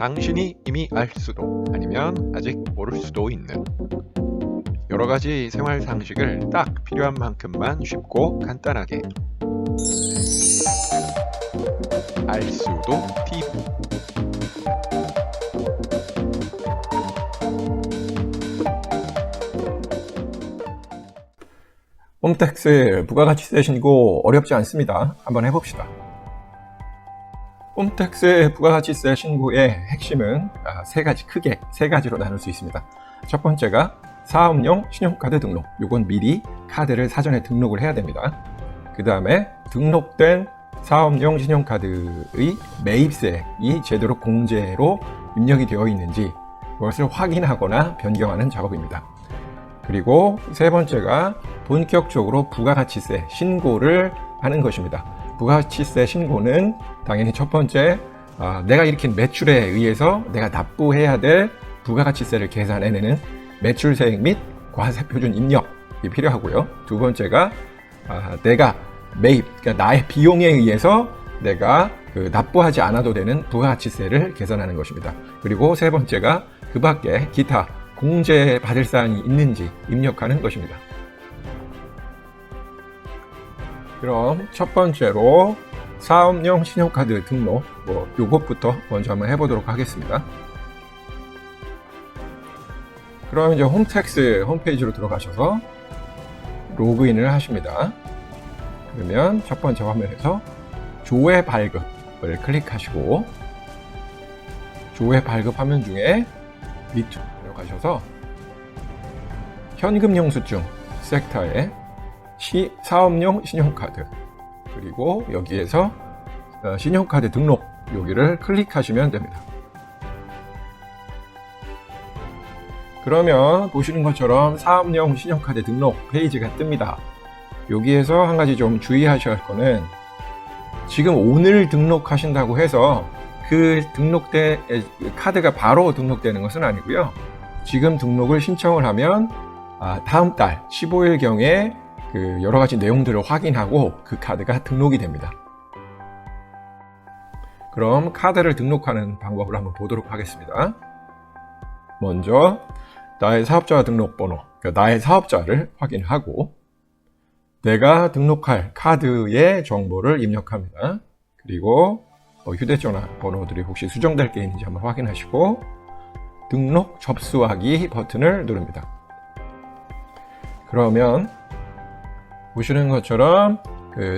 당신이 이미 알 수도 아니면 아직 모를 수도 있는 여러가지 생활 상식을 딱 필요한 만큼만 쉽고 간단하게 알 수도 TV. 홈택스 부가가치세 신고 어렵지 않습니다. 한번 해봅시다. 홈택스 부가가치세 신고의 핵심은 크게 세 가지로 나눌 수 있습니다. 첫 번째가 사업용 신용카드 등록. 요건 미리 카드를 사전에 등록을 해야 됩니다. 그 다음에 등록된 사업용 신용카드의 매입세액이 제대로 공제로 입력이 되어 있는지 그것을 확인하거나 변경하는 작업입니다. 그리고 세 번째가 본격적으로 부가가치세 신고를 하는 것입니다. 부가가치세 신고는 당연히 첫 번째, 내가 일으킨 매출에 의해서 내가 납부해야 될 부가가치세를 계산해내는 매출세액 및 과세표준 입력이 필요하고요. 두 번째가 내가 매입, 그러니까 나의 비용에 의해서 내가 납부하지 않아도 되는 부가가치세를 계산하는 것입니다. 그리고 세 번째가 그 밖에 기타 공제 받을 사항이 있는지 입력하는 것입니다. 그럼 첫 번째로 사업용 신용카드 등록, 요것부터 먼저 한번 해보도록 하겠습니다. 그럼 이제 홈택스 홈페이지로 들어가셔서 로그인을 하십니다. 그러면 첫 번째 화면에서 조회 발급을 클릭하시고 조회 발급 화면 중에 밑으로 가셔서 현금 영수증 섹터에 사업용 신용카드, 그리고 여기에서 신용카드 등록 여기를 클릭하시면 됩니다. 그러면 보시는 것처럼 사업용 신용카드 등록 페이지가 뜹니다. 여기에서 한 가지 좀 주의하셔야 할 거는, 지금 오늘 등록하신다고 해서 그 카드가 바로 등록되는 것은 아니고요. 지금 등록을 신청을 하면 다음 달 15일경에 여러 가지 내용들을 확인하고 그 카드가 등록이 됩니다. 그럼 카드를 등록하는 방법을 한번 보도록 하겠습니다. 먼저 나의 사업자 등록번호, 그러니까 나의 사업자를 확인하고 내가 등록할 카드의 정보를 입력합니다. 그리고 휴대전화 번호들이 혹시 수정될 게 있는지 한번 확인하시고 등록 접수하기 버튼을 누릅니다. 그러면 보시는 것처럼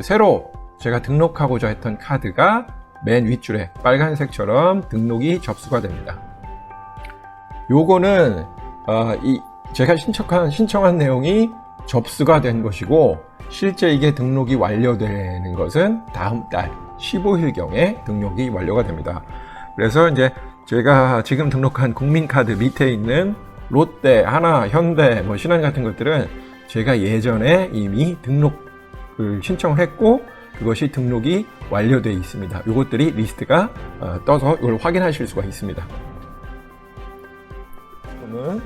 새로 제가 등록하고자 했던 카드가 맨 윗줄에 빨간색처럼 등록이 접수가 됩니다. 요거는 제가 신청한 내용이 접수가 된 것이고, 실제 이게 등록이 완료되는 것은 다음 달 15일경에 등록이 완료가 됩니다. 그래서 이제 제가 지금 등록한 국민카드 밑에 있는 롯데, 하나, 현대, 신한 같은 것들은 제가 예전에 이미 등록을 신청을 했고 그것이 등록이 완료되어 있습니다. 이것들이 리스트가 떠서 이걸 확인하실 수가 있습니다. 그러면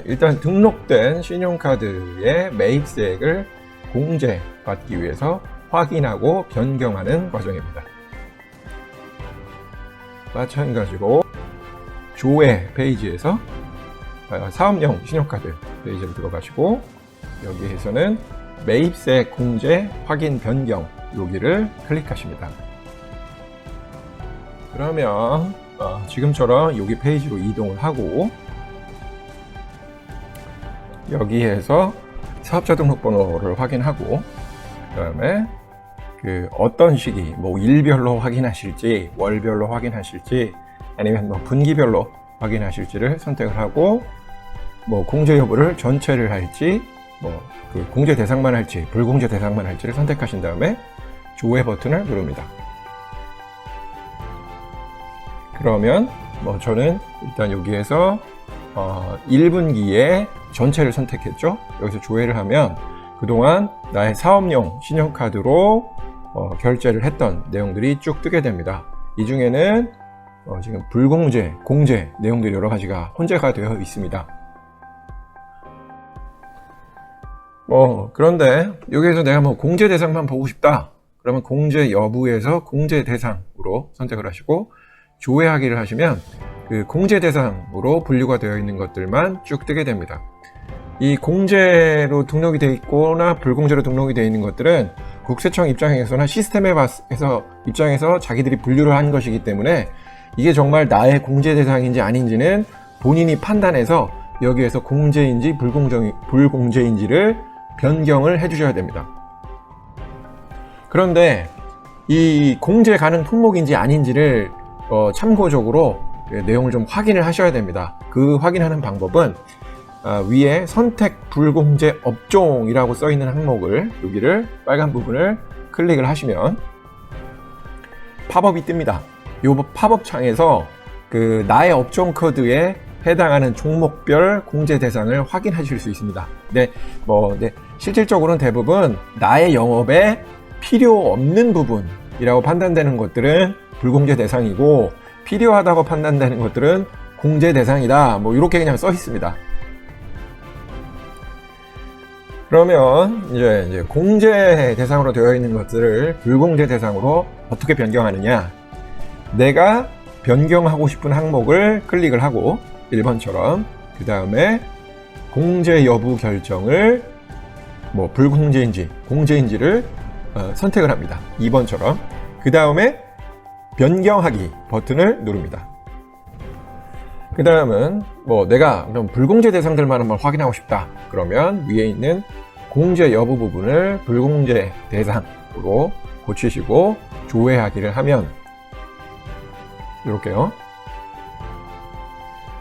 일단 등록된 신용카드의 매입세액을 공제받기 위해서 확인하고 변경하는 과정입니다. 마찬가지로 조회 페이지에서 사업용 신용카드 페이지로 들어가시고 여기에서는 매입세액 공제 확인 변경 여기를 클릭하십니다. 그러면 지금처럼 여기 페이지로 이동을 하고 여기에서 사업자 등록번호를 확인하고 그 다음에 어떤 시기, 일별로 확인하실지 월별로 확인하실지 아니면 분기별로 확인하실지를 선택을 하고 공제 여부를 전체를 할지 공제 대상만 할지 불공제 대상만 할지를 선택하신 다음에 조회 버튼을 누릅니다. 그러면 저는 일단 여기에서 1분기에 전체를 선택했죠. 여기서 조회를 하면 그동안 나의 사업용 신용카드로 결제를 했던 내용들이 쭉 뜨게 됩니다. 이 중에는 지금 불공제, 공제 내용들이 여러 가지가 혼재가 되어 있습니다. 그런데 여기에서 내가 공제 대상만 보고 싶다. 그러면 공제 여부에서 공제 대상으로 선택을 하시고 조회하기를 하시면 그 공제 대상으로 분류가 되어 있는 것들만 쭉 뜨게 됩니다. 이 공제로 등록이 되어 있거나 불공제로 등록이 되어 있는 것들은 국세청 입장에서나 시스템에 입장에서 자기들이 분류를 한 것이기 때문에 이게 정말 나의 공제 대상인지 아닌지는 본인이 판단해서 여기에서 공제인지 불공제인지를 변경을 해주셔야 됩니다. 그런데 이 공제 가능 품목인지 아닌지를 참고적으로 내용을 좀 확인을 하셔야 됩니다. 그 확인하는 방법은 위에 선택 불공제 업종이라고 써 있는 항목을 여기를 빨간 부분을 클릭을 하시면 팝업이 뜹니다. 이 팝업 창에서 그 나의 업종 코드에 해당하는 종목별 공제 대상을 확인하실 수 있습니다. 실질적으로는 대부분 나의 영업에 필요 없는 부분이라고 판단되는 것들은 불공제 대상이고 필요하다고 판단되는 것들은 공제 대상이다. 이렇게 그냥 써 있습니다. 그러면 이제 공제 대상으로 되어 있는 것들을 불공제 대상으로 어떻게 변경하느냐? 내가 변경하고 싶은 항목을 클릭을 하고 1번처럼 그 다음에 공제 여부 결정을 불공제인지 공제인지를 선택을 합니다. 2번처럼 그 다음에 변경하기 버튼을 누릅니다. 그 다음은 내가 그럼 불공제 대상들만 한번 확인하고 싶다. 그러면 위에 있는 공제 여부 부분을 불공제 대상으로 고치시고 조회하기를 하면 이렇게요.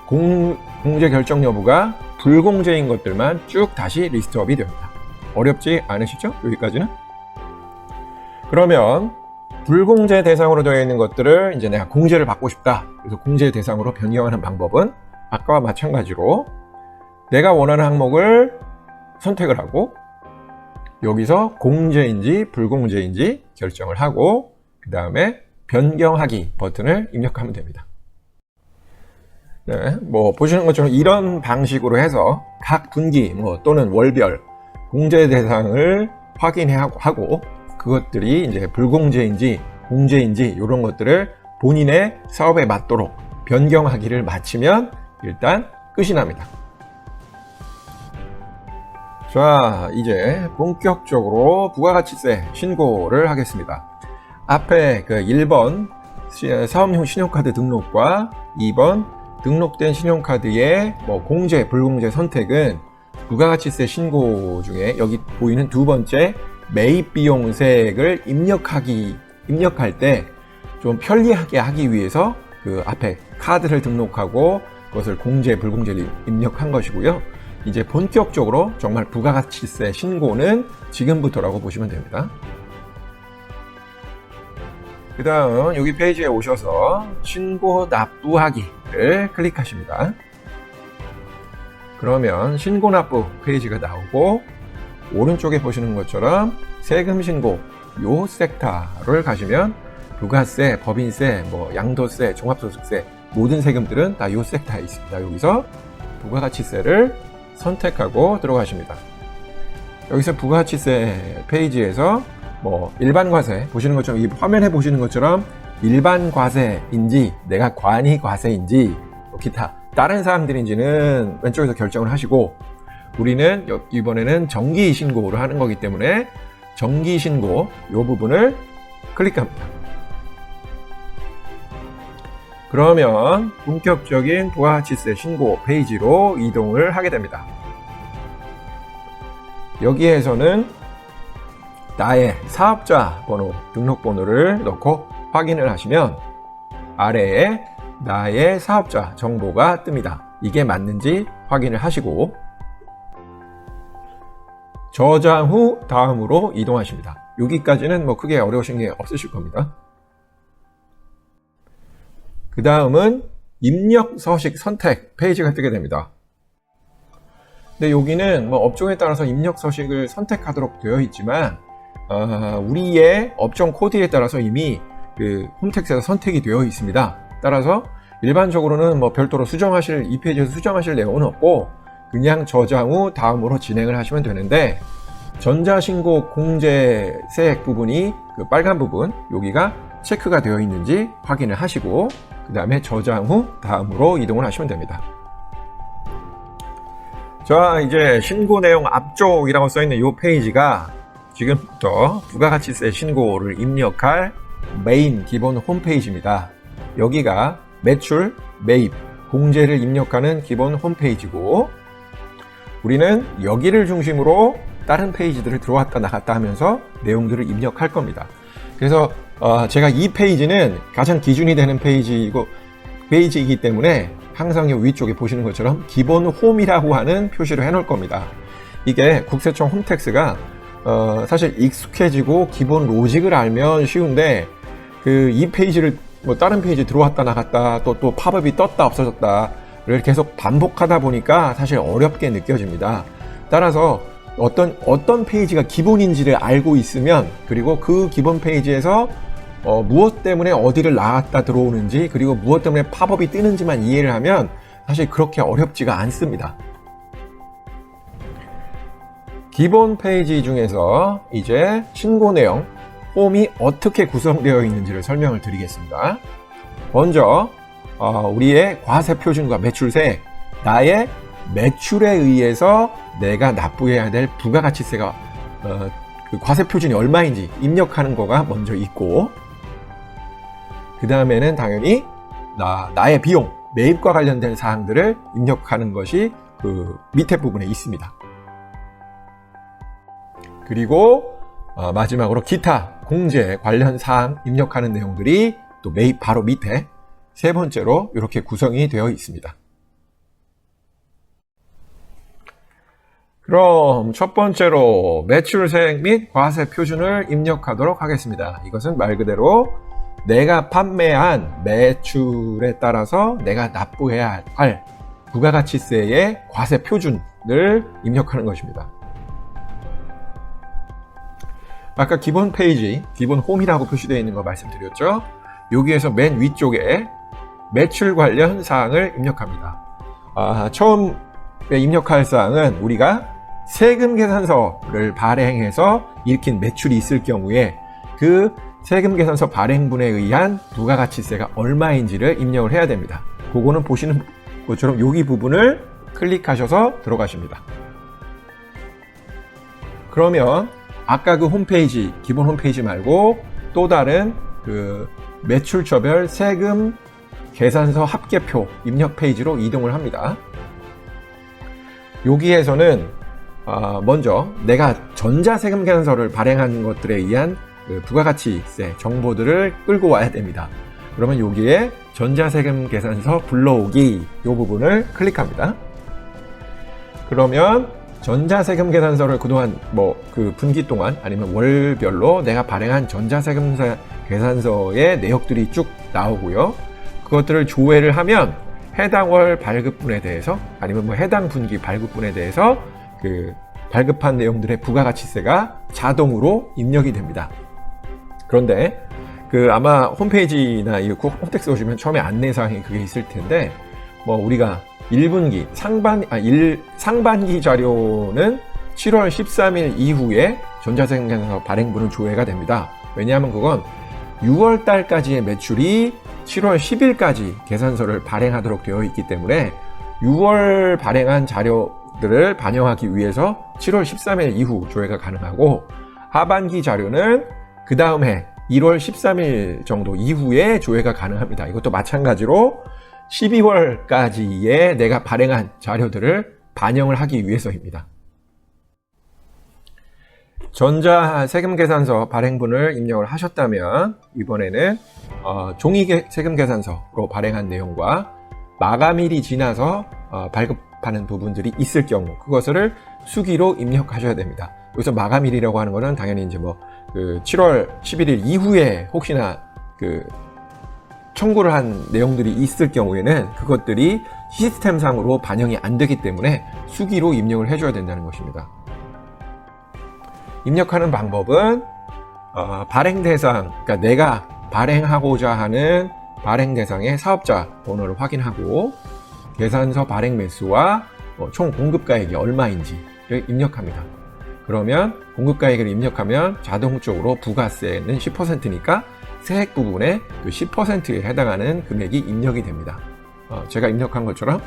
공제 결정 여부가 불공제인 것들만 쭉 다시 리스트업이 됩니다. 어렵지 않으시죠? 여기까지는? 그러면 불공제 대상으로 되어 있는 것들을 이제 내가 공제를 받고 싶다. 그래서 공제 대상으로 변경하는 방법은 아까와 마찬가지로 내가 원하는 항목을 선택을 하고 여기서 공제인지 불공제인지 결정을 하고 그 다음에 변경하기 버튼을 입력하면 됩니다. 네, 보시는 것처럼 이런 방식으로 해서 각 분기 또는 월별 공제 대상을 확인하고 그것들이 이제 불공제인지 공제인지 이런 것들을 본인의 사업에 맞도록 변경하기를 마치면 일단 끝이 납니다. 자, 이제 본격적으로 부가가치세 신고를 하겠습니다. 앞에 그 1번 사업용 신용카드 등록과 2번 등록된 신용카드의 공제, 불공제 선택은 부가가치세 신고 중에 여기 보이는 두 번째 매입 비용세액을 입력할 때 좀 편리하게 하기 위해서 그 앞에 카드를 등록하고 그것을 공제, 불공제를 입력한 것이고요. 이제 본격적으로 정말 부가가치세 신고는 지금부터라고 보시면 됩니다. 그 다음 여기 페이지에 오셔서 신고 납부하기를 클릭하십니다. 그러면 신고 납부 페이지가 나오고 오른쪽에 보시는 것처럼 세금 신고 요 섹터를 가시면 부가세, 법인세, 양도세, 종합소득세 모든 세금들은 다 요 섹터에 있습니다. 여기서 부가가치세를 선택하고 들어가십니다. 여기서 부가가치세 페이지에서 일반 과세 보시는 것처럼 이 화면에 보시는 것처럼 일반 과세인지 내가 관이 과세인지 기타 다른 사람들인지는 왼쪽에서 결정을 하시고 우리는 이번에는 정기 신고를 하는 거기 때문에 정기 신고 이 부분을 클릭합니다. 그러면 본격적인 부가가치세 신고 페이지로 이동을 하게 됩니다. 여기에서는 나의 사업자 번호, 등록번호를 넣고 확인을 하시면 아래에 나의 사업자 정보가 뜹니다. 이게 맞는지 확인을 하시고 저장 후 다음으로 이동하십니다. 여기까지는 크게 어려우신 게 없으실 겁니다. 그 다음은 입력 서식 선택 페이지가 뜨게 됩니다. 근데 여기는 업종에 따라서 입력 서식을 선택하도록 되어 있지만 우리의 업종 코드에 따라서 이미 그 홈택스에서 선택이 되어 있습니다. 따라서 일반적으로는 별도로 이 페이지에서 수정하실 내용은 없고 그냥 저장 후 다음으로 진행을 하시면 되는데 전자신고 공제세액 부분이 그 빨간 부분 여기가 체크가 되어 있는지 확인을 하시고 그 다음에 저장 후 다음으로 이동을 하시면 됩니다. 자, 이제 신고 내용 앞쪽이라고 써있는 이 페이지가 지금부터 부가가치세 신고를 입력할 메인 기본 홈페이지입니다. 여기가 매출, 매입, 공제를 입력하는 기본 홈페이지고 우리는 여기를 중심으로 다른 페이지들을 들어왔다 나갔다 하면서 내용들을 입력할 겁니다. 그래서 제가 이 페이지는 가장 기준이 되는 페이지이기 때문에 항상 이 위쪽에 보시는 것처럼 기본 홈이라고 하는 표시를 해놓을 겁니다. 이게 국세청 홈택스가 사실 익숙해지고 기본 로직을 알면 쉬운데 이 페이지를 뭐 다른 페이지 들어왔다 나갔다 또 팝업이 떴다 없어졌다를 계속 반복하다 보니까 사실 어렵게 느껴집니다. 따라서 어떤 페이지가 기본인지를 알고 있으면 그리고 그 기본 페이지에서 무엇 때문에 어디를 나갔다 들어오는지 그리고 무엇 때문에 팝업이 뜨는지만 이해를 하면 사실 그렇게 어렵지가 않습니다. 기본 페이지 중에서 이제 신고 내용 홈이 어떻게 구성되어 있는지를 설명을 드리겠습니다. 먼저 우리의 과세 표준과 매출세, 나의 매출에 의해서 내가 납부해야 될 부가가치세가 그 과세 표준이 얼마인지 입력하는 거가 먼저 있고 그 다음에는 당연히 나의 비용, 매입과 관련된 사항들을 입력하는 것이 그 밑에 부분에 있습니다. 그리고 마지막으로 기타 공제 관련 사항 입력하는 내용들이 또 매입 바로 밑에 세 번째로 이렇게 구성이 되어 있습니다. 그럼 첫 번째로 매출세액 및 과세 표준을 입력하도록 하겠습니다. 이것은 말 그대로 내가 판매한 매출에 따라서 내가 납부해야 할 부가가치세의 과세 표준을 입력하는 것입니다. 아까 기본 페이지, 기본 홈이라고 표시되어 있는 거 말씀드렸죠? 여기에서 맨 위쪽에 매출 관련 사항을 입력합니다. 처음에 입력할 사항은 우리가 세금 계산서를 발행해서 일으킨 매출이 있을 경우에 그 세금 계산서 발행분에 의한 부가가치세가 얼마인지를 입력을 해야 됩니다. 그거는 보시는 것처럼 여기 부분을 클릭하셔서 들어가십니다. 그러면 아까 그 홈페이지, 기본 홈페이지 말고 또 다른 그 매출처별 세금 계산서 합계표 입력 페이지로 이동을 합니다. 여기에서는 먼저 내가 전자세금 계산서를 발행한 것들에 의한 그 부가가치세 정보들을 끌고 와야 됩니다. 그러면 여기에 전자세금 계산서 불러오기 이 부분을 클릭합니다. 그러면 전자세금 계산서를 그동안 그 분기 동안 아니면 월별로 내가 발행한 전자세금 계산서의 내역들이 쭉 나오고요. 그것들을 조회를 하면 해당 월 발급분에 대해서 아니면 해당 분기 발급분에 대해서 그 발급한 내용들의 부가가치세가 자동으로 입력이 됩니다. 그런데 아마 홈페이지나 이 홈택스 오시면 처음에 안내사항이 그게 있을 텐데 우리가 1분기 상반기 자료는 7월 13일 이후에 전자세금 계산서 발행분은 조회가 됩니다. 왜냐하면 그건 6월 달까지의 매출이 7월 10일까지 계산서를 발행하도록 되어 있기 때문에 6월 발행한 자료들을 반영하기 위해서 7월 13일 이후 조회가 가능하고 하반기 자료는 그 다음 해 1월 13일 정도 이후에 조회가 가능합니다. 이것도 마찬가지로 12월까지의 내가 발행한 자료들을 반영을 하기 위해서입니다. 전자세금계산서 발행분을 입력을 하셨다면 이번에는 종이 세금계산서로 발행한 내용과 마감일이 지나서 발급하는 부분들이 있을 경우 그것을 수기로 입력하셔야 됩니다. 여기서 마감일이라고 하는 것은 당연히 이제 7월 11일 이후에 혹시나 청구를 한 내용들이 있을 경우에는 그것들이 시스템상으로 반영이 안 되기 때문에 수기로 입력을 해줘야 된다는 것입니다. 입력하는 방법은 발행 대상, 그러니까 내가 발행하고자 하는 발행 대상의 사업자 번호를 확인하고 계산서 발행 매수와 총 공급가액이 얼마인지를 입력합니다. 그러면 공급가액을 입력하면 자동적으로 부가세는 10%니까 세액 부분에 그 10%에 해당하는 금액이 입력이 됩니다. 제가 입력한 것처럼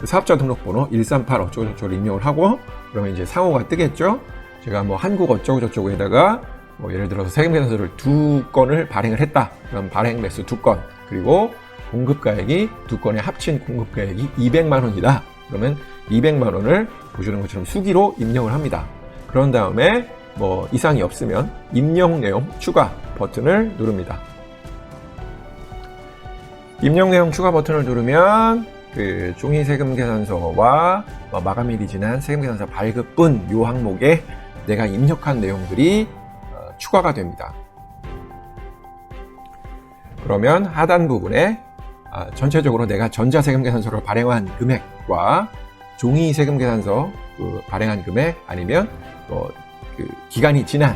사업자 등록번호 138 어쩌고저쩌고 입력을 하고, 그러면 이제 상호가 뜨겠죠. 제가 뭐 한국 어쩌고저쩌고에다가 뭐 예를 들어서 세금계산서를 2건을 발행을 했다. 그럼 발행 매수 2건, 그리고 공급가액이 2건의 합친 공급가액이 200만 원이다. 그러면 200만 원을 보시는 것처럼 수기로 입력을 합니다. 그런 다음에 뭐 이상이 없으면 입력 내용 추가 버튼을 누릅니다. 입력 내용 추가 버튼을 누르면 그 종이 세금계산서와 마감일이 지난 세금계산서 발급분 요 항목에 내가 입력한 내용들이 추가가 됩니다. 그러면 하단 부분에 전체적으로 내가 전자세금계산서를 발행한 금액과 종이 세금계산서 발행한 금액, 아니면 그 기간이 지난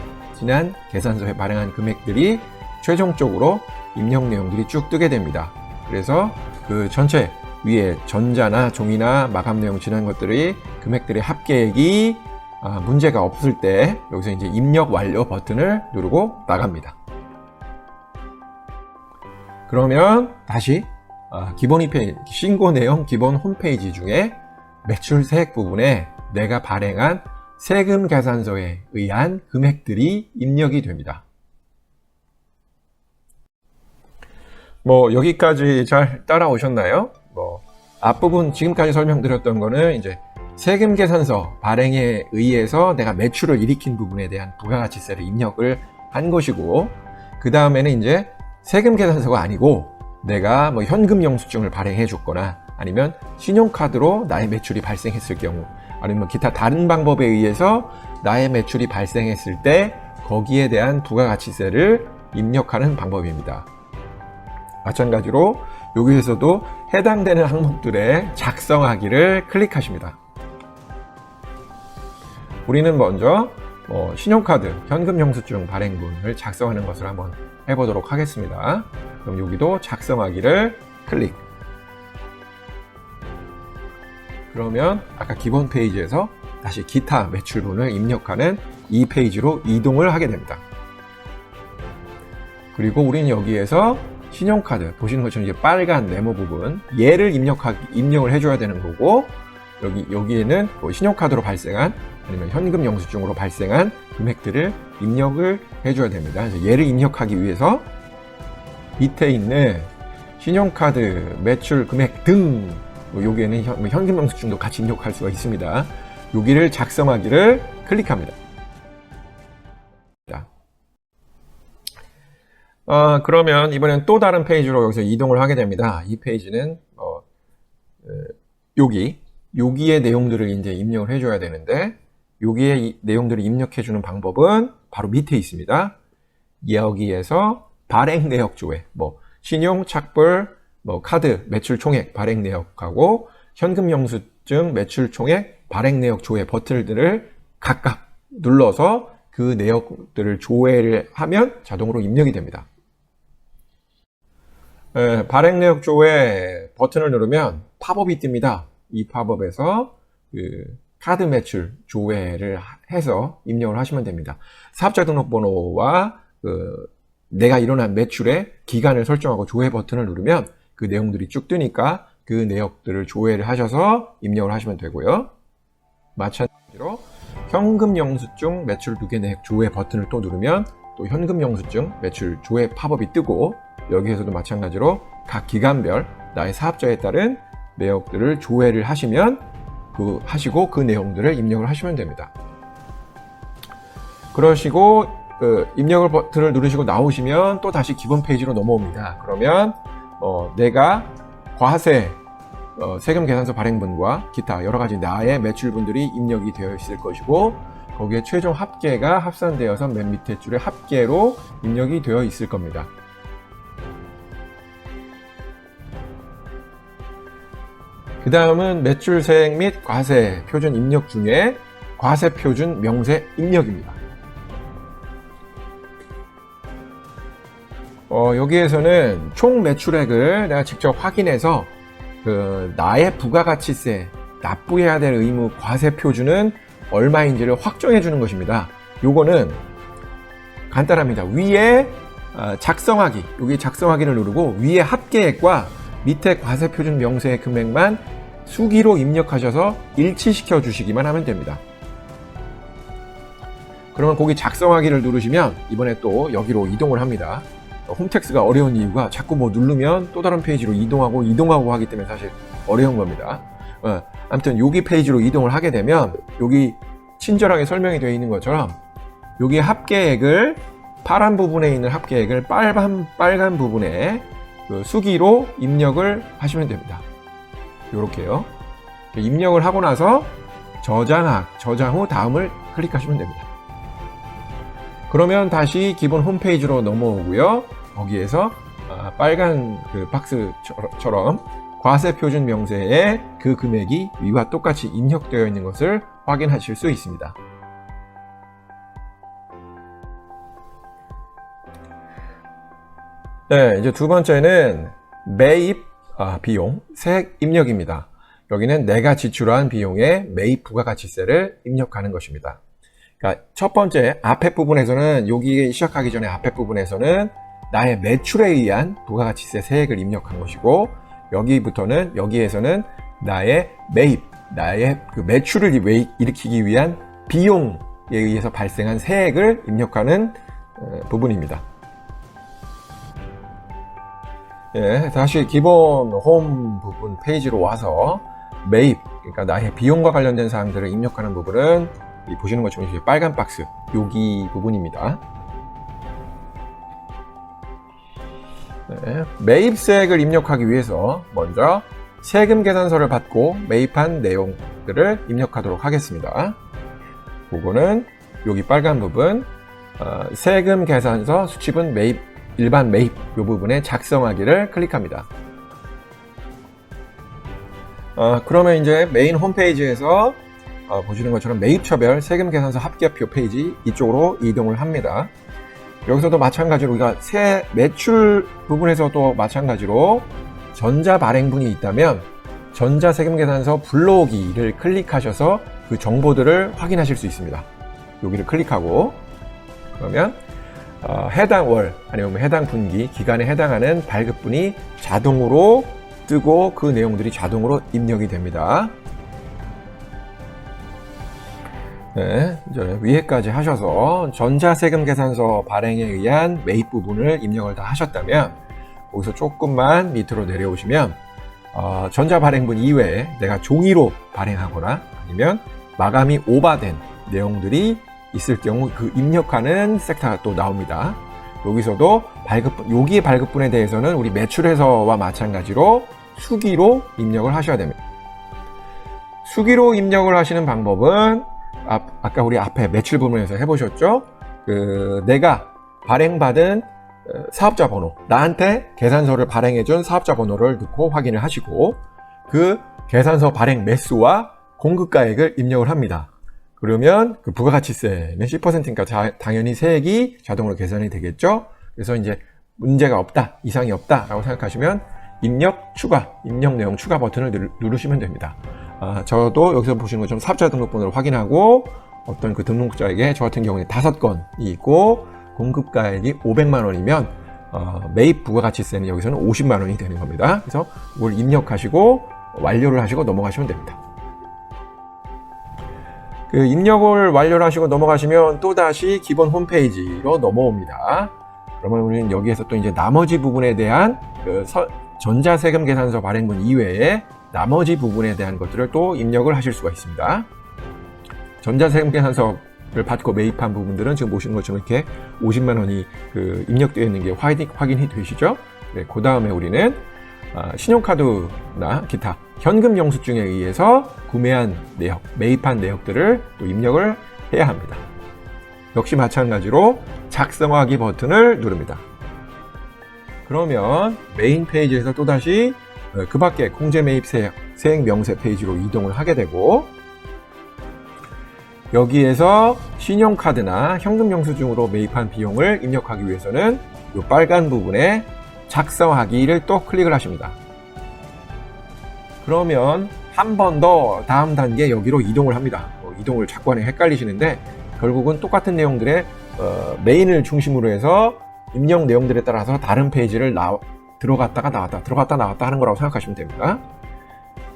계산서에 발행한 금액들이 최종적으로 입력 내용들이 쭉 뜨게 됩니다. 그래서 그 전체 위에 전자나 종이나 마감 내용 지난 것들이 금액들의 합계액이 문제가 없을 때 여기서 이제 입력 완료 버튼을 누르고 나갑니다. 그러면 다시 기본 페이지, 신고 내용 기본 홈페이지 중에 매출 세액 부분에 내가 발행한 세금 계산서에 의한 금액들이 입력이 됩니다. 뭐 여기까지 잘 따라오셨나요? 뭐 앞부분 지금까지 설명드렸던 거는 이제 세금 계산서 발행에 의해서 내가 매출을 일으킨 부분에 대한 부가가치세를 입력을 한 것이고, 그 다음에는 이제 세금 계산서가 아니고 내가 뭐 현금 영수증을 발행해 줬거나 아니면 신용카드로 나의 매출이 발생했을 경우, 아니면 기타 다른 방법에 의해서 나의 매출이 발생했을 때 거기에 대한 부가가치세를 입력하는 방법입니다. 마찬가지로 여기에서도 해당되는 항목들에 작성하기를 클릭하십니다. 우리는 먼저 신용카드, 현금 영수증 발행분을 작성하는 것을 한번 해보도록 하겠습니다. 그럼 여기도 작성하기를 클릭. 그러면 아까 기본 페이지에서 다시 기타 매출분을 입력하는 이 페이지로 이동을 하게 됩니다. 그리고 우리는 여기에서 신용카드, 보시는 것처럼 이제 빨간 네모 부분, 얘를 입력을 해줘야 되는 거고, 여기에는 신용카드로 발생한 아니면 현금 영수증으로 발생한 금액들을 입력을 해줘야 됩니다. 그래서 얘를 입력하기 위해서 밑에 있는 신용카드 매출 금액 등, 여기에는 현금 영수증도 같이 입력할 수가 있습니다. 여기를 작성하기를 클릭합니다. 그러면 이번엔 또 다른 페이지로 여기서 이동을 하게 됩니다. 이 페이지는 여기에 내용들을 이제 입력을 해줘야 되는데, 여기에 이 내용들을 입력해주는 방법은 바로 밑에 있습니다. 여기에서 발행 내역 조회, 신용, 착불, 카드 매출 총액 발행 내역하고 현금 영수증 매출 총액 발행 내역 조회 버튼들을 각각 눌러서 그 내역들을 조회를 하면 자동으로 입력이 됩니다. 발행 내역 조회 버튼을 누르면 팝업이 뜹니다. 이 팝업에서 카드 매출 조회를 해서 입력을 하시면 됩니다. 사업자 등록번호와 내가 일어난 매출의 기간을 설정하고 조회 버튼을 누르면 그 내용들이 쭉 뜨니까 그 내역들을 조회를 하셔서 입력을 하시면 되고요. 마찬가지로 현금 영수증 매출 2개 내역 조회 버튼을 또 누르면 또 현금 영수증 매출 조회 팝업이 뜨고, 여기에서도 마찬가지로 각 기간별 나의 사업자에 따른 내역들을 조회를 하시면 그 내용들을 입력을 하시면 됩니다. 그러시고 입력을 버튼을 누르시고 나오시면 또 다시 기본 페이지로 넘어옵니다. 그러면 내가 과세 세금 계산서 발행분과 기타 여러 가지 나의 매출분들이 입력이 되어 있을 것이고, 거기에 최종 합계가 합산되어서 맨 밑에 줄에 합계로 입력이 되어 있을 겁니다. 그 다음은 매출세액 및 과세 표준 입력 중에 과세 표준 명세 입력입니다. 여기에서는 총 매출액을 내가 직접 확인해서 나의 부가가치세 납부해야 될 의무 과세 표준은 얼마인지를 확정해 주는 것입니다. 요거는 간단합니다. 위에 작성하기, 여기 작성하기를 누르고 위에 합계액과 밑에 과세표준 명세의 금액만 수기로 입력하셔서 일치시켜 주시기만 하면 됩니다. 그러면 거기 작성하기를 누르시면 이번에 또 여기로 이동을 합니다. 홈택스가 어려운 이유가 자꾸 뭐 누르면 또 다른 페이지로 이동하고 하기 때문에 사실 어려운 겁니다. 아무튼 여기 페이지로 이동을 하게 되면 여기 친절하게 설명이 되어 있는 것처럼 여기 합계액을 파란 부분에 있는 합계액을 빨간 부분에 그 수기로 입력을 하시면 됩니다. 이렇게요. 입력을 하고 나서 저장 후 다음을 클릭하시면 됩니다. 그러면 다시 기본 홈페이지로 넘어오고요. 거기에서 빨간 그 박스처럼 과세 표준 명세에 그 금액이 위와 똑같이 입력되어 있는 것을 확인하실 수 있습니다. 네, 이제 두 번째는 매입 비용, 세액 입력입니다. 여기는 내가 지출한 비용에 매입 부가가치세를 입력하는 것입니다. 그러니까 첫 번째 앞에 부분에서는 여기 시작하기 전에 앞에 부분에서는 나의 매출에 의한 부가가치세 세액을 입력한 것이고 여기에서는 나의 매입, 나의 그 매출을 일으키기 위한 비용에 의해서 발생한 세액을 입력하는 부분입니다. 예, 다시 기본 홈 부분 페이지로 와서 매입, 그러니까 나의 비용과 관련된 사항들을 입력하는 부분은 보시는 것처럼 이렇게 빨간 박스, 여기 부분입니다. 네, 매입세액을 입력하기 위해서 먼저 세금 계산서를 받고 매입한 내용들을 입력하도록 하겠습니다. 그거는 여기 빨간 부분, 세금 계산서 수취분 매입, 일반 매입 이 부분에 작성하기를 클릭합니다. 그러면 이제 메인 홈페이지에서 보시는 것처럼 매입처별 세금 계산서 합계표 페이지 이쪽으로 이동을 합니다. 여기서도 마찬가지로 우리가 매출 부분에서도 마찬가지로 전자 발행분이 있다면 전자 세금 계산서 불러오기를 클릭하셔서 그 정보들을 확인하실 수 있습니다. 여기를 클릭하고 그러면 해당 월 아니면 해당 분기 기간에 해당하는 발급분이 자동으로 뜨고 그 내용들이 자동으로 입력이 됩니다. 네, 이제 위에까지 하셔서 전자세금 계산서 발행에 의한 매입 부분을 입력을 다 하셨다면 거기서 조금만 밑으로 내려오시면 전자 발행분 이외에 내가 종이로 발행하거나 아니면 마감이 오바된 내용들이 있을 경우 그 입력하는 섹터가 또 나옵니다. 여기서도 여기의 발급분에 대해서는 우리 매출에서와 마찬가지로 수기로 입력을 하셔야 됩니다. 수기로 입력을 하시는 방법은 아까 우리 앞에 매출 부분에서 해보셨죠? 내가 발행받은 사업자 번호, 나한테 계산서를 발행해준 사업자 번호를 넣고 확인을 하시고 그 계산서 발행 매수와 공급가액을 입력을 합니다. 그러면 그 부가가치세는 10%니까 당연히 세액이 자동으로 계산이 되겠죠. 그래서 이제 문제가 없다, 이상이 없다라고 생각하시면 입력 내용 추가 버튼을 누르시면 됩니다. 저도 여기서 보시는 것처럼 사업자 등록번호를 확인하고 어떤 그 등록자에게 저 같은 경우는 5건이 있고 공급가액이 500만 원이면 매입 부가가치세는 여기서는 50만 원이 되는 겁니다. 그래서 이걸 입력하시고 완료를 하시고 넘어가시면 됩니다. 그 입력을 완료를 하시고 넘어가시면 또다시 기본 홈페이지로 넘어옵니다. 그러면 우리는 여기에서 또 이제 나머지 부분에 대한 전자세금 계산서 발행분 이외에 나머지 부분에 대한 것들을 또 입력을 하실 수가 있습니다. 전자세금 계산서를 받고 매입한 부분들은 지금 보시는 것처럼 이렇게 50만 원이 입력되어 있는 게 확인이 되시죠? 네, 그 다음에 우리는 신용카드나 기타 현금 영수증에 의해서 구매한 내역, 매입한 내역들을 또 입력을 해야 합니다. 역시 마찬가지로 작성하기 버튼을 누릅니다. 그러면 메인 페이지에서 또다시 그 밖에 공제 매입 세액 명세 페이지로 이동을 하게 되고 여기에서 신용카드나 현금 영수증으로 매입한 비용을 입력하기 위해서는 이 빨간 부분에 작성하기를 또 클릭을 하십니다. 그러면 한 번 더 다음 단계 여기로 이동을 합니다. 이동을 자꾸 하니 헷갈리시는데 결국은 똑같은 내용들의 메인을 중심으로 해서 입력 내용들에 따라서 다른 페이지를 들어갔다가 나왔다 하는 거라고 생각하시면 됩니다.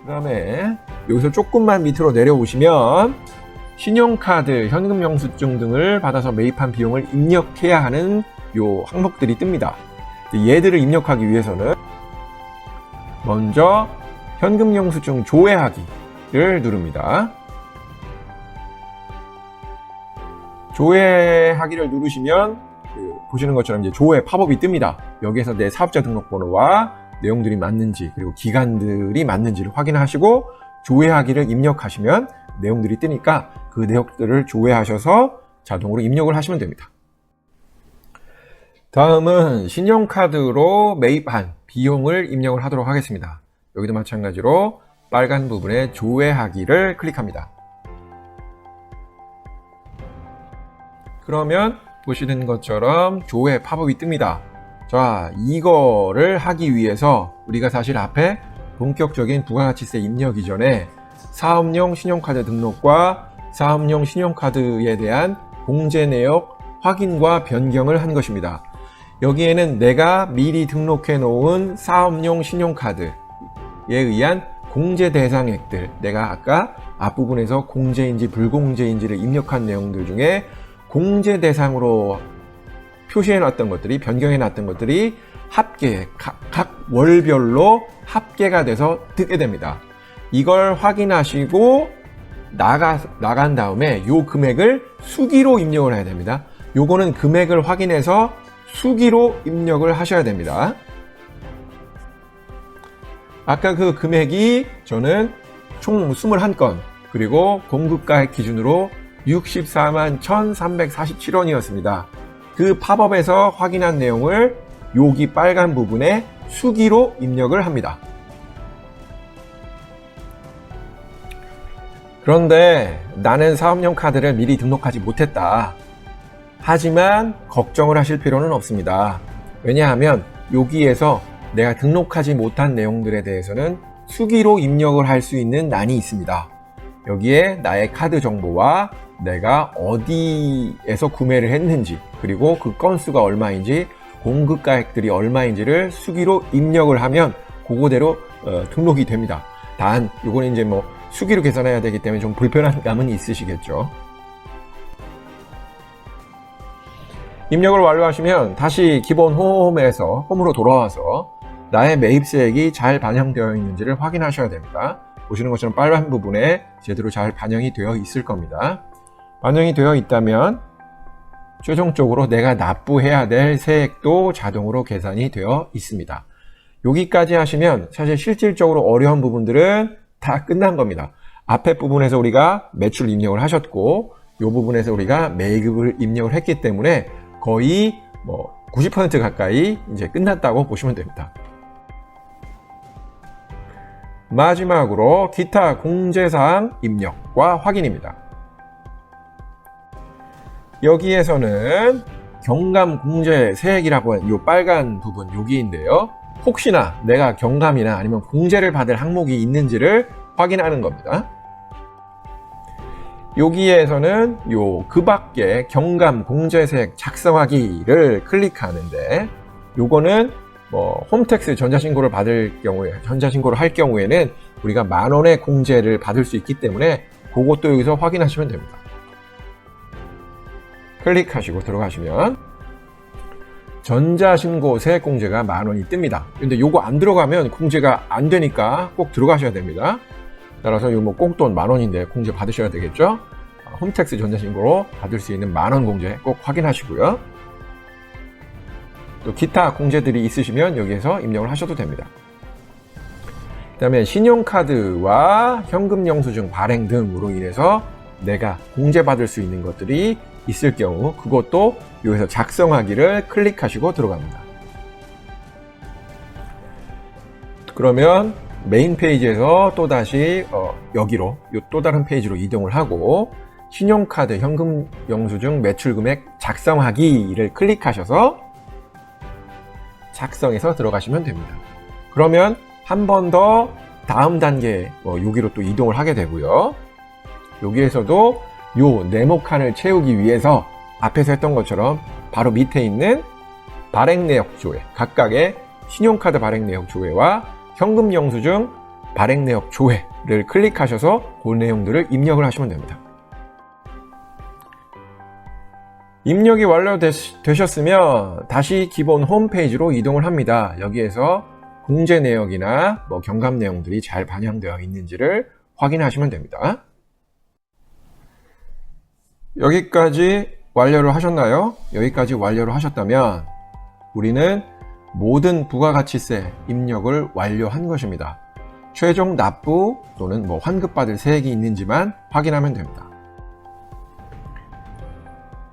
그 다음에 여기서 조금만 밑으로 내려오시면 신용카드, 현금영수증 등을 받아서 매입한 비용을 입력해야 하는 요 항목들이 뜹니다. 얘들을 입력하기 위해서는 먼저 현금영수증 조회하기를 누릅니다. 조회하기를 누르시면 보시는 것처럼 이제 조회 팝업이 뜨니다. 여기에서 내 사업자 등록번호와 내용들이 맞는지 그리고 기간들이 맞는지를 확인하시고 조회하기를 입력하시면 내용들이 뜨니까 그 내용들을 조회하셔서 자동으로 입력을 하시면 됩니다. 다음은 신용카드로 매입한 비용을 입력을 하도록 하겠습니다. 여기도 마찬가지로 빨간 부분에 조회하기를 클릭합니다. 그러면 보시는 것처럼 조회 팝업이 뜹니다. 자, 이거를 하기 위해서 우리가 사실 앞에 본격적인 부가가치세 입력 이전에 사업용 신용카드 등록과 사업용 신용카드에 대한 공제 내역 확인과 변경을 한 것입니다. 여기에는 내가 미리 등록해 놓은 사업용 신용카드에 의한 공제 대상액들, 내가 아까 앞부분에서 공제인지 불공제인지를 입력한 내용들 중에 공제 대상으로 표시해 놨던 것들이, 변경해 놨던 것들이 합계, 각 월별로 합계가 돼서 뜨게 됩니다. 이걸 확인하시고 나간 다음에 요 금액을 수기로 입력을 해야 됩니다. 요거는 금액을 확인해서 수기로 입력을 하셔야 됩니다. 아까 그 금액이 저는 총 21건, 그리고 공급가액 기준으로 64만 1,347원이었습니다. 그 팝업에서 확인한 내용을 여기 빨간 부분에 수기로 입력을 합니다. 그런데 나는 사업용 카드를 미리 등록하지 못했다. 하지만 걱정을 하실 필요는 없습니다. 왜냐하면 여기에서 내가 등록하지 못한 내용들에 대해서는 수기로 입력을 할 수 있는 난이 있습니다. 여기에 나의 카드 정보와 내가 어디에서 구매를 했는지, 그리고 그 건수가 얼마인지, 공급가액들이 얼마인지를 수기로 입력을 하면 그거대로 등록이 됩니다. 단 요거는 이제 뭐 수기로 계산해야 되기 때문에 좀 불편한 감은 있으시겠죠. 입력을 완료하시면 다시 기본 홈으로 돌아와서 나의 매입세액이 잘 반영되어 있는지를 확인하셔야 됩니다. 보시는 것처럼 빨간 부분에 제대로 잘 반영이 되어 있을 겁니다. 반영이 되어 있다면 최종적으로 내가 납부해야 될 세액도 자동으로 계산이 되어 있습니다. 여기까지 하시면 사실 실질적으로 어려운 부분들은 다 끝난 겁니다. 앞에 부분에서 우리가 매출 입력을 하셨고, 이 부분에서 우리가 매입을 입력을 했기 때문에 거의 90% 가까이 이제 끝났다고 보시면 됩니다. 마지막으로 기타 공제사항 입력과 확인입니다. 여기에서는 경감 공제 세액이라고 하는 이 빨간 부분 여기인데요. 혹시나 내가 경감이나 아니면 공제를 받을 항목이 있는지를 확인하는 겁니다. 여기에서는 그 밖에 경감 공제세액 작성하기를 클릭하는데, 요거는 홈택스 전자신고를 받을 경우에, 전자신고를 할 경우에는 우리가 10,000원의 공제를 받을 수 있기 때문에 그것도 여기서 확인하시면 됩니다. 클릭하시고 들어가시면 전자신고 세액공제가 10,000원이 뜹니다. 근데 요거 안 들어가면 공제가 안 되니까 꼭 들어가셔야 됩니다. 따라서 요 꽁돈 10,000원인데 공제 받으셔야 되겠죠? 홈택스 전자신고로 받을 수 있는 10,000원 공제 꼭 확인하시고요. 또 기타 공제들이 있으시면 여기에서 입력을 하셔도 됩니다. 그 다음에 신용카드와 현금영수증 발행 등으로 인해서 내가 공제받을 수 있는 것들이 있을 경우 그것도 여기서 작성하기를 클릭하시고 들어갑니다. 그러면 메인 페이지에서 또다시 여기로 또 다른 페이지로 이동을 하고 신용카드 현금영수증 매출금액 작성하기를 클릭하셔서 작성해서 들어가시면 됩니다. 그러면 한 번 더 다음 단계 여기로 또 이동을 하게 되고요. 여기에서도 요 네모칸을 채우기 위해서 앞에서 했던 것처럼 바로 밑에 있는 발행 내역 조회, 각각의 신용카드 발행 내역 조회와 현금 영수증 발행 내역 조회를 클릭하셔서 그 내용들을 입력을 하시면 됩니다. 입력이 완료되셨으면 다시 기본 홈페이지로 이동을 합니다. 여기에서 공제 내역이나 경감 내용들이 잘 반영되어 있는지를 확인하시면 됩니다. 여기까지 완료를 하셨나요? 여기까지 완료를 하셨다면 우리는 모든 부가가치세 입력을 완료한 것입니다. 최종 납부 또는 환급받을 세액이 있는지만 확인하면 됩니다.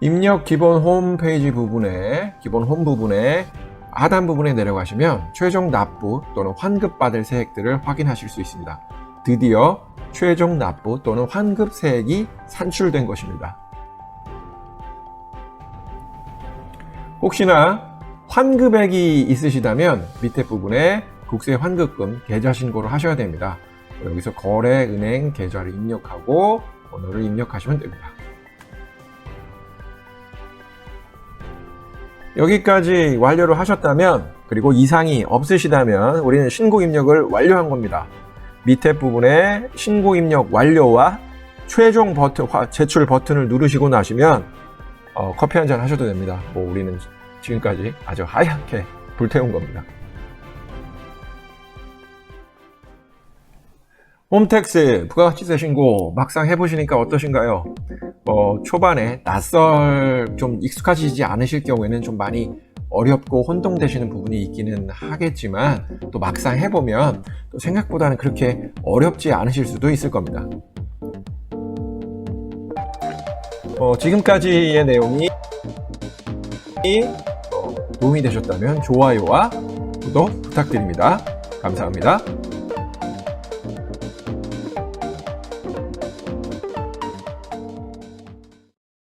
입력 기본 홈페이지 부분에, 기본 홈 부분에 하단 부분에 내려가시면 최종 납부 또는 환급받을 세액들을 확인하실 수 있습니다. 드디어 최종 납부 또는 환급 세액이 산출된 것입니다. 혹시나 환급액이 있으시다면 밑에 부분에 국세 환급금 계좌 신고를 하셔야 됩니다. 여기서 거래 은행 계좌를 입력하고 번호를 입력하시면 됩니다. 여기까지 완료를 하셨다면, 그리고 이상이 없으시다면 우리는 신고 입력을 완료한 겁니다. 밑에 부분에 신고 입력 완료와 최종 버튼, 제출 버튼을 누르시고 나시면 커피 한잔 하셔도 됩니다. 우리는 지금까지 아주 하얗게 불태운 겁니다. 홈택스 부가가치세 신고 막상 해보시니까 어떠신가요? 초반에 좀 익숙하시지 않으실 경우에는 좀 많이 어렵고 혼동되시는 부분이 있기는 하겠지만, 또 막상 해보면 또 생각보다는 그렇게 어렵지 않으실 수도 있을 겁니다. 지금까지의 내용이 도움이 되셨다면 좋아요와 구독 부탁드립니다. 감사합니다.